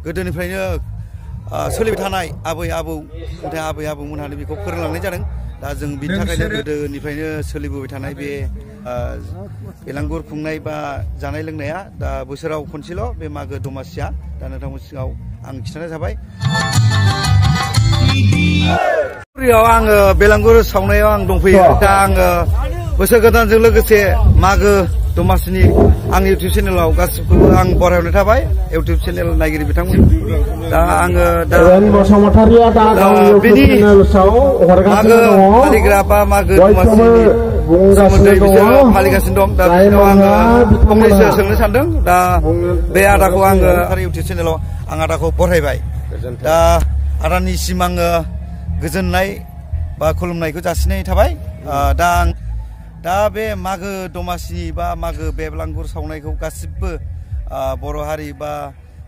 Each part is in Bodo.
गोदोनिफ्रायनो सोलिबाय थानाय आबै आबौमोनहानो बेखौ फोरोंलांनाय जादों। दा जों बिनि थाखायनो गोदोनिफ्रायनो सोलिबोबाय थानाय बे बेलांगुर खुंनाय बा जानाय लोंनाया दा बोसोराव खनसेल' बे मागो दमासिया दा नोंथांमोन सिगाङाव आं खिन्थानाय जाबाय। आङो बेलांगुर सावनायाव आं दंफैयो। दा आङो बोसोर गोदानजों लोगोसे मागो दमासिनि आंनि इउटुब चेनेलाव गासिबखौबो आं बरायहरनाय थाबाय। इउटुब चेनेल नायगिरि बिथांमोन दा आङो दा बेनि मागो फालिग्रा बा मागो दमासिनि सोमोन्दै बिसोरो फालिगासिनो दं। दा बिसोरनाव आङो फंनैसो सोंनो सानदों। दा बे आदाखौ आङो इउटुब चेनेलाव आं आदाखौ बरायबाय। दा आदानिसिम आङो गोजोननाय बा खुलुमनायखौ जासिनाय थाबाय। दा बे मागो दमासि बा मागो बेलांगुर सावनायखौ गासिबो बर' हारि बा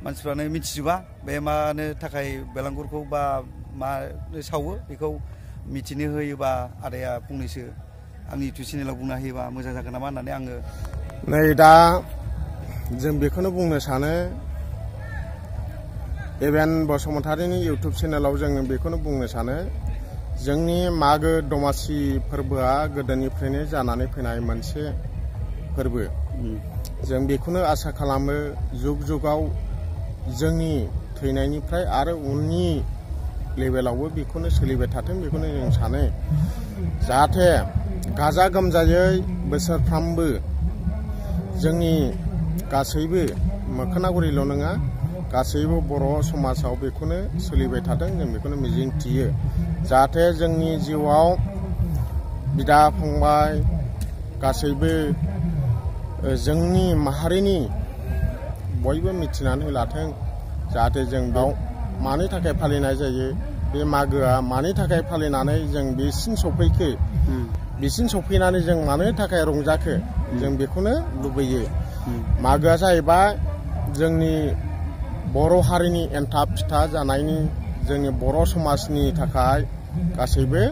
मानसिफ्रानो मिथिजोबा। बे मानो थाखाय बेलांगुरखौ बा मानो सावो बेखौ मिथिनो होयोबा आदाया फंनैसो आंनि इउटुब चेनेलाव बुंना होयोबा मोजां जागोन नामा होननानै आङो नै दा जों बेखौनो बुंनो सानो एभेन बसुमतारिनि इउटुब चेनेलाव जों बेखौनो बुंनो सानो जोंनि मागो दमासि फोरबोआ गोदोनिफ्रायनो जानानै फैनाय मोनसे फोरबो। जों बेखौनो आसा खालामो जुग जुगाव जोंनि थैनायनिफ्राय आरो उननि लेभेलावबो बेखौनो सोलिबाय थाथों बेखौनो जों सानो। जाहाथे गाजा गोमजायै बोसोरफ्रामबो जोंनि गासैबो मोखोनागुरिल' नङा गासैबो बर' समाजाव बेखौनो सोलिबाय थादों। जों बेखौनो मिजिंथियो जाहाथे जोंनि जिउआव बिदा फंबाय गासैबो जोंनि माहारिनि बयबो मिथिनानै लाथों जाहाथे जों बेयाव मानि थाखाय फालिनाय जायो बे मागोआ मानि थाखाय फालिनानै जों बेसिम सफैखो बिसिम सफैनानै जों मानि थाखाय रंजाखो जों बेखौनो लुबैयो। मागोआ जाहैबाय जोंनि बर' हारिनि एन्थाब फिथा जानायनि जोंनि बर' समाजनि थाखाय गासैबो